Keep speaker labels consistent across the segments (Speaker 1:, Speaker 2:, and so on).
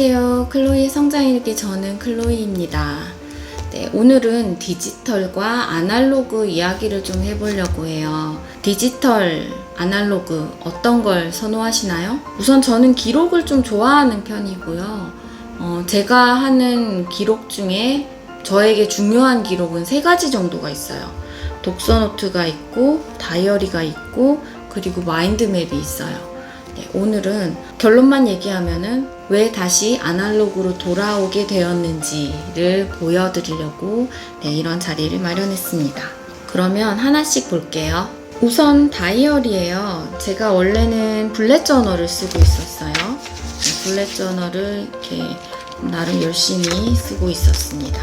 Speaker 1: 안녕하세요. 클로이의 성장일기, 저는 클로이입니다. 네, 오늘은 디지털과 아날로그 이야기를 좀 해보려고 해요. 디지털, 아날로그 어떤 걸 선호하시나요? 우선 저는 기록을 좀 좋아하는 편이고요. 제가 하는 기록 중에 저에게 중요한 기록은 3가지 정도가 있어요. 독서 노트가 있고, 다이어리가 있고, 그리고 마인드맵이 있어요. 네, 오늘은 결론만 얘기하면은 왜 다시 아날로그로 돌아오게 되었는지를 보여드리려고 이런 자리를 마련했습니다. 그러면 하나씩 볼게요. 우선 다이어리예요. 제가 원래는 블렛 저널을 쓰고 있었어요. 블렛 저널을 이렇게 나름 열심히 쓰고 있었습니다.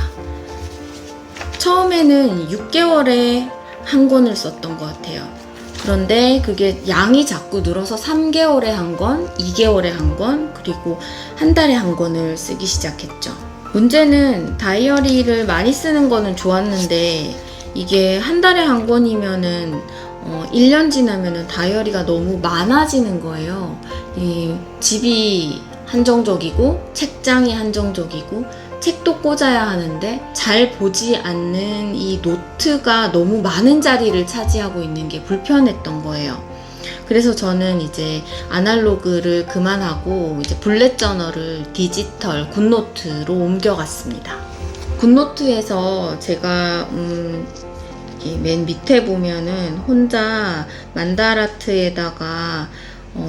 Speaker 1: 처음에는 6개월에 한 권을 썼던 것 같아요. 그런데 그게 양이 자꾸 늘어서 3개월에 한 권, 2개월에 한 권, 그리고 한 달에 한 권을 쓰기 시작했죠. 문제는 다이어리를 많이 쓰는 거는 좋았는데 이게 한 달에 한 권이면은 1년 지나면은 다이어리가 너무 많아지는 거예요. 이 집이 한정적이고 책장이 한정적이고 책도 꽂아야 하는데 잘 보지 않는 이 노트가 너무 많은 자리를 차지하고 있는 게 불편했던 거예요. 그래서 저는 이제 아날로그를 그만하고 이제 블렛 저널을 디지털 굿노트로 옮겨갔습니다. 굿노트에서 제가 맨 밑에 보면은 혼자 만다라트에다가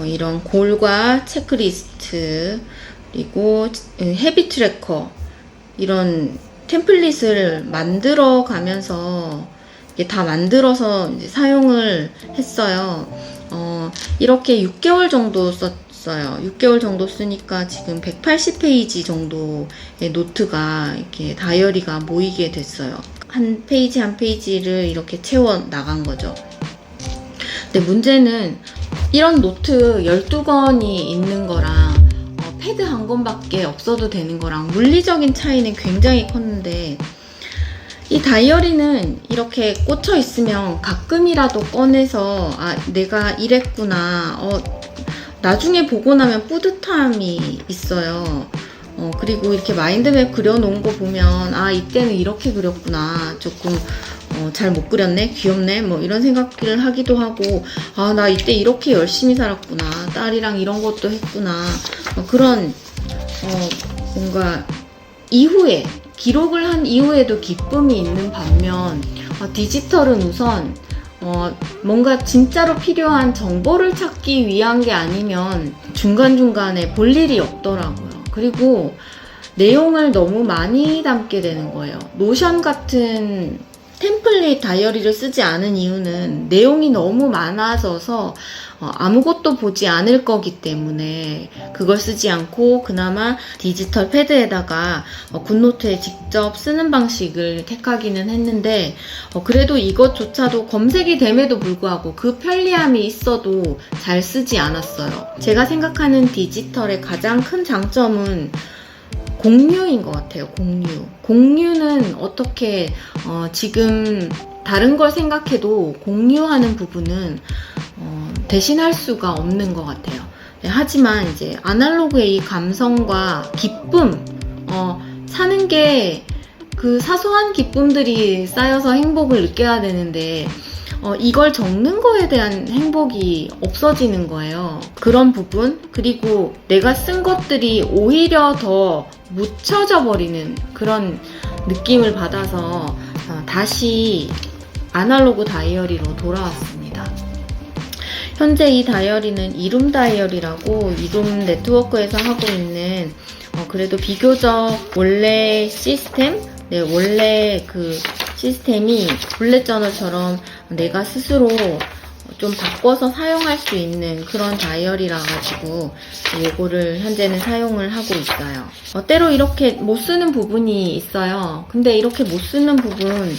Speaker 1: 이런 골과 체크리스트 그리고 헤비 트래커 이런 템플릿을 만들어 가면서 다 만들어서 이제 사용을 했어요. 이렇게 6개월 정도 썼어요. 6개월 정도 쓰니까 지금 180페이지 정도의 노트가 이렇게 다이어리가 모이게 됐어요. 한 페이지 한 페이지를 이렇게 채워 나간 거죠. 근데 문제는 이런 노트 12권이 있는 거랑 패드 한 권밖에 없어도 되는 거랑 물리적인 차이는 굉장히 컸는데 이 다이어리는 이렇게 꽂혀 있으면 가끔이라도 꺼내서 내가 이랬구나 나중에 보고 나면 뿌듯함이 있어요. 그리고 이렇게 마인드맵 그려놓은 거 보면 이때는 이렇게 그렸구나, 조금 잘 못 그렸네, 귀엽네, 뭐 이런 생각을 하기도 하고 나 이때 이렇게 열심히 살았구나, 딸이랑 이런 것도 했구나, 그런 뭔가 이후에 기록을 한 이후에도 기쁨이 있는 반면 디지털은 우선 뭔가 진짜로 필요한 정보를 찾기 위한 게 아니면 중간중간에 볼 일이 없더라고요. 그리고 내용을 너무 많이 담게 되는 거예요. 노션 같은 템플릿 다이어리를 쓰지 않은 이유는 내용이 너무 많아져서 아무것도 보지 않을 거기 때문에 그걸 쓰지 않고 그나마 디지털 패드에다가 굿노트에 직접 쓰는 방식을 택하기는 했는데 그래도 이것조차도 검색이 됨에도 불구하고 그 편리함이 있어도 잘 쓰지 않았어요. 제가 생각하는 디지털의 가장 큰 장점은 공유인 것 같아요. 공유는 어떻게 지금 다른 걸 생각해도 공유하는 부분은 대신할 수가 없는 것 같아요. 네, 하지만 이제 아날로그의 이 감성과 기쁨, 사는 게 그 사소한 기쁨들이 쌓여서 행복을 느껴야 되는데 이걸 적는 거에 대한 행복이 없어지는 거예요. 그런 부분, 그리고 내가 쓴 것들이 오히려 더 묻혀져 버리는 그런 느낌을 받아서 다시 아날로그 다이어리로 돌아왔습니다. 현재 이 다이어리는 이룸 다이어리라고 이룸 네트워크에서 하고 있는 그래도 비교적 원래 시스템, 원래 그 시스템이 블렛 저널처럼 내가 스스로 좀 바꿔서 사용할 수 있는 그런 다이어리라 가지고 이거를 현재는 사용을 하고 있어요. 때로 이렇게 못 쓰는 부분이 있어요. 근데 이렇게 못 쓰는 부분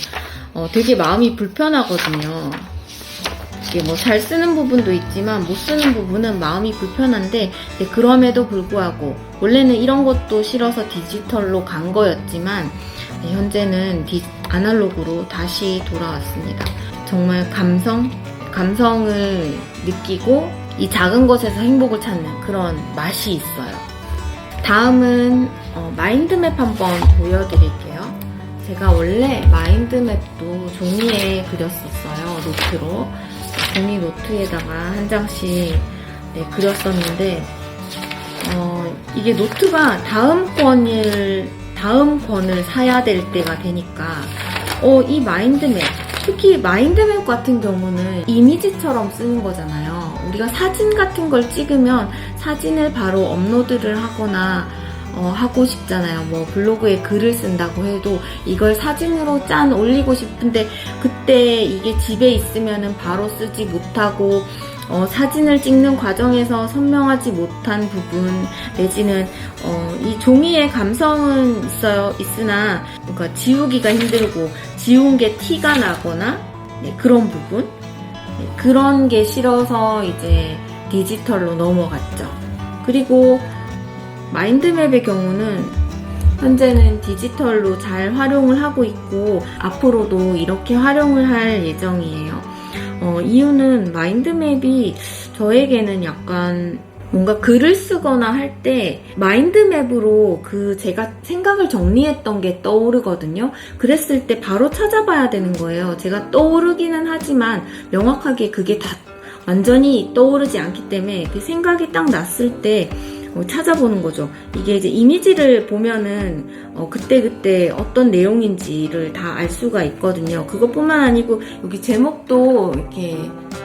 Speaker 1: 되게 마음이 불편하거든요. 이게 뭐 잘 쓰는 부분도 있지만 못 쓰는 부분은 마음이 불편한데 그럼에도 불구하고 원래는 이런 것도 싫어서 디지털로 간 거였지만 현재는 아날로그로 다시 돌아왔습니다. 정말 감성을 느끼고 이 작은 것에서 행복을 찾는 그런 맛이 있어요. 다음은 마인드맵 한번 보여드릴게요. 제가 원래 마인드맵도 종이에 그렸었어요. 노트로. 종이 노트에다가 한 장씩 그렸었는데 이게 노트가 다음 권을 사야 될 때가 되니까 이 마인드맵, 특히 마인드맵 같은 경우는 이미지처럼 쓰는 거잖아요. 우리가 사진 같은 걸 찍으면 사진을 바로 업로드를 하거나 하고 싶잖아요. 뭐 블로그에 글을 쓴다고 해도 이걸 사진으로 짠 올리고 싶은데 그때 이게 집에 있으면은 바로 쓰지 못하고 사진을 찍는 과정에서 선명하지 못한 부분 내지는 이 종이의 감성은 있으나 그러니까 지우기가 힘들고 지운 게 티가 나거나 그런 부분 그런 게 싫어서 이제 디지털로 넘어갔죠. 그리고 마인드맵의 경우는 현재는 디지털로 잘 활용을 하고 있고 앞으로도 이렇게 활용을 할 예정이에요. 이유는 마인드맵이 저에게는 약간 뭔가 글을 쓰거나 할 때 마인드맵으로 제가 생각을 정리했던 게 떠오르거든요. 그랬을 때 바로 찾아봐야 되는 거예요. 제가 떠오르기는 하지만 명확하게 그게 다 완전히 떠오르지 않기 때문에 그 생각이 딱 났을 때 찾아보는 거죠. 이게 이제 이미지를 보면은 그때그때 어떤 내용인지를 다 알 수가 있거든요. 그것뿐만 아니고 여기 제목도 이렇게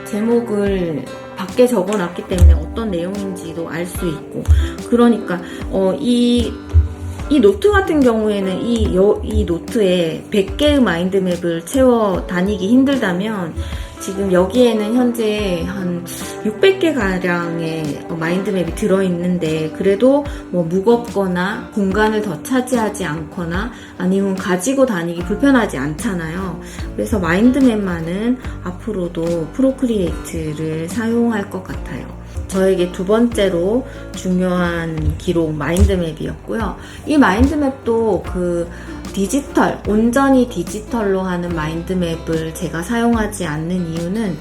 Speaker 1: 제목을 밖에 적어놨기 때문에 어떤 내용인지도 알 수 있고 그러니까 이 노트 같은 경우에는 이 노트에 100개의 마인드맵을 채워 다니기 힘들다면 지금 여기에는 현재 한 600개 가량의 마인드맵이 들어있는데 그래도 뭐 무겁거나 공간을 더 차지하지 않거나 아니면 가지고 다니기 불편하지 않잖아요. 그래서 마인드맵만은 앞으로도 프로크리에이트를 사용할 것 같아요. 저에게 두 번째로 중요한 기록 마인드맵이었고요. 이 마인드맵도 온전히 디지털로 하는 마인드맵을 제가 사용하지 않는 이유는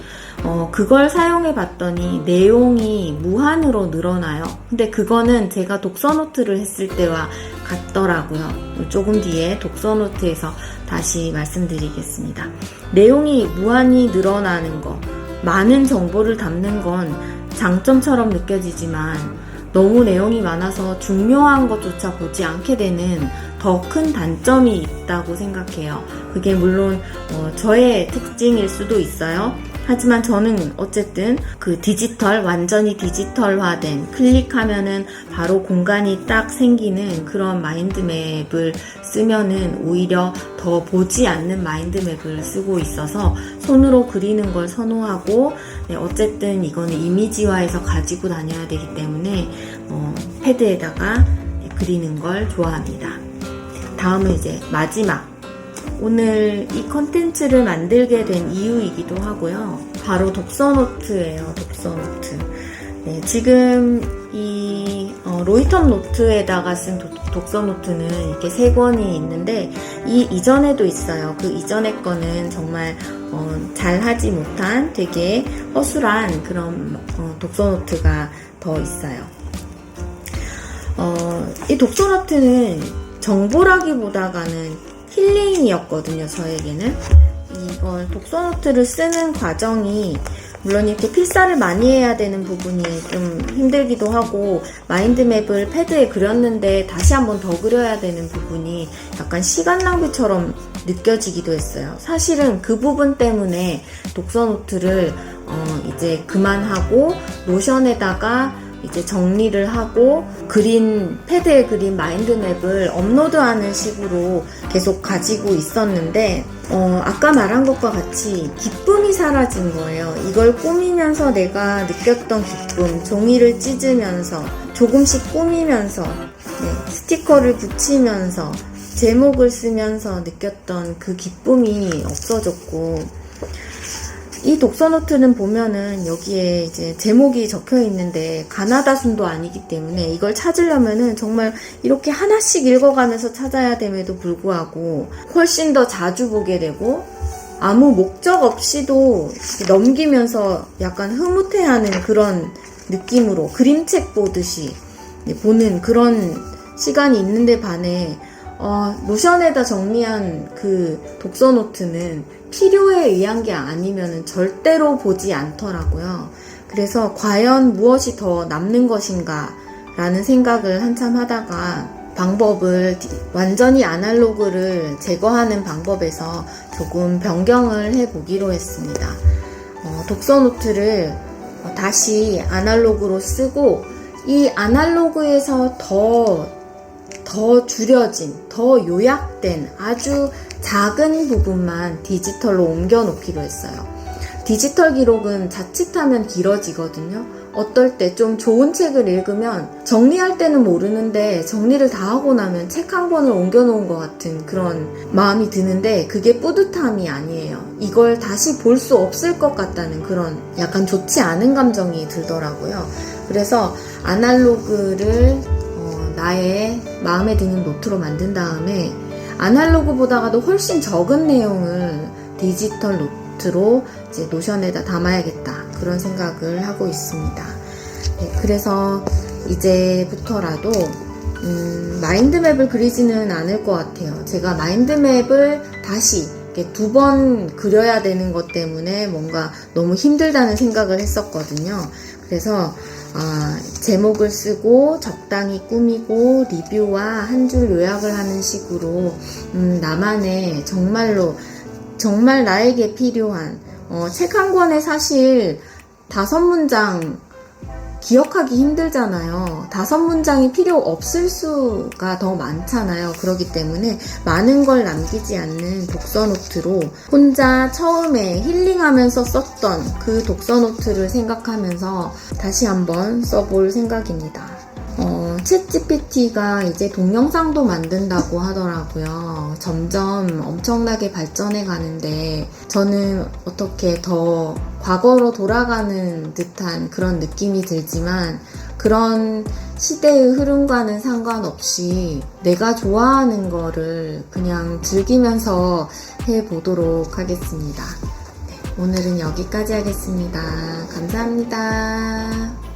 Speaker 1: 그걸 사용해 봤더니 내용이 무한으로 늘어나요. 근데 그거는 제가 독서노트를 했을 때와 같더라고요. 조금 뒤에 독서노트에서 다시 말씀드리겠습니다. 내용이 무한히 늘어나는 거, 많은 정보를 담는 건 장점처럼 느껴지지만 너무 내용이 많아서 중요한 것조차 보지 않게 되는 더 큰 단점이 있다고 생각해요. 그게 물론 저의 특징일 수도 있어요. 하지만 저는 어쨌든 완전히 디지털화된 클릭하면은 바로 공간이 딱 생기는 그런 마인드맵을 쓰면은 오히려 더 보지 않는 마인드맵을 쓰고 있어서 손으로 그리는 걸 선호하고 어쨌든 이거는 이미지화해서 가지고 다녀야 되기 때문에 패드에다가 그리는 걸 좋아합니다. 다음은 이제 마지막 오늘 이 컨텐츠를 만들게 된 이유이기도 하고요. 바로 독서노트예요. 독서노트. 지금 이 로이텀 노트에다가 쓴 독서노트는 이렇게 3권이 있는데 이전에도 있어요. 그 이전에 거는 정말 잘 하지 못한 되게 허술한 그런 독서노트가 더 있어요. 이 독서노트는 정보라기보다는 힐링이었거든요. 저에게는 이걸 독서노트를 쓰는 과정이 물론 이렇게 필사를 많이 해야 되는 부분이 좀 힘들기도 하고 마인드맵을 패드에 그렸는데 다시 한번 더 그려야 되는 부분이 약간 시간 낭비처럼 느껴지기도 했어요. 사실은 그 부분 때문에 독서노트를 이제 그만하고 노션에다가 이제 정리를 하고 패드에 그린 마인드맵을 업로드하는 식으로 계속 가지고 있었는데 아까 말한 것과 같이 기쁨이 사라진 거예요. 이걸 꾸미면서 내가 느꼈던 기쁨, 종이를 찢으면서 조금씩 꾸미면서 스티커를 붙이면서 제목을 쓰면서 느꼈던 그 기쁨이 없어졌고 이 독서노트는 보면은 여기에 이제 제목이 적혀 있는데 가나다 순도 아니기 때문에 이걸 찾으려면은 정말 이렇게 하나씩 읽어가면서 찾아야 됨에도 불구하고 훨씬 더 자주 보게 되고 아무 목적 없이도 넘기면서 약간 흐뭇해하는 그런 느낌으로 그림책 보듯이 보는 그런 시간이 있는데 반해 노션에다 정리한 그 독서 노트는 필요에 의한 게 아니면 절대로 보지 않더라고요. 그래서 과연 무엇이 더 남는 것인가 라는 생각을 한참 하다가 방법을 완전히 아날로그를 제거하는 방법에서 조금 변경을 해보기로 했습니다. 독서 노트를 다시 아날로그로 쓰고 이 아날로그에서 더 줄여진, 더 요약된 아주 작은 부분만 디지털로 옮겨 놓기로 했어요. 디지털 기록은 자칫하면 길어지거든요. 어떨 때 좀 좋은 책을 읽으면 정리할 때는 모르는데 정리를 다 하고 나면 책 한 권을 옮겨 놓은 것 같은 그런 마음이 드는데 그게 뿌듯함이 아니에요. 이걸 다시 볼 수 없을 것 같다는 그런 약간 좋지 않은 감정이 들더라고요. 그래서 아날로그를 나의 마음에 드는 노트로 만든 다음에 아날로그보다도 훨씬 적은 내용을 디지털 노트로 이제 노션에다 담아야겠다 그런 생각을 하고 있습니다. 네, 그래서 이제부터라도 마인드맵을 그리지는 않을 것 같아요. 제가 마인드맵을 다시 두 번 그려야 되는 것 때문에 뭔가 너무 힘들다는 생각을 했었거든요. 그래서 제목을 쓰고 적당히 꾸미고 리뷰와 한 줄 요약을 하는 식으로 나만의 정말 나에게 필요한 책 한 권에 사실 5문장 기억하기 힘들잖아요. 5문장이 필요 없을 수가 더 많잖아요. 그렇기 때문에 많은 걸 남기지 않는 독서 노트로 혼자 처음에 힐링하면서 썼던 그 독서 노트를 생각하면서 다시 한번 써볼 생각입니다. 챗GPT가 이제 동영상도 만든다고 하더라고요. 점점 엄청나게 발전해 가는데 저는 어떻게 더 과거로 돌아가는 듯한 그런 느낌이 들지만 그런 시대의 흐름과는 상관없이 내가 좋아하는 거를 그냥 즐기면서 해보도록 하겠습니다. 네, 오늘은 여기까지 하겠습니다. 감사합니다.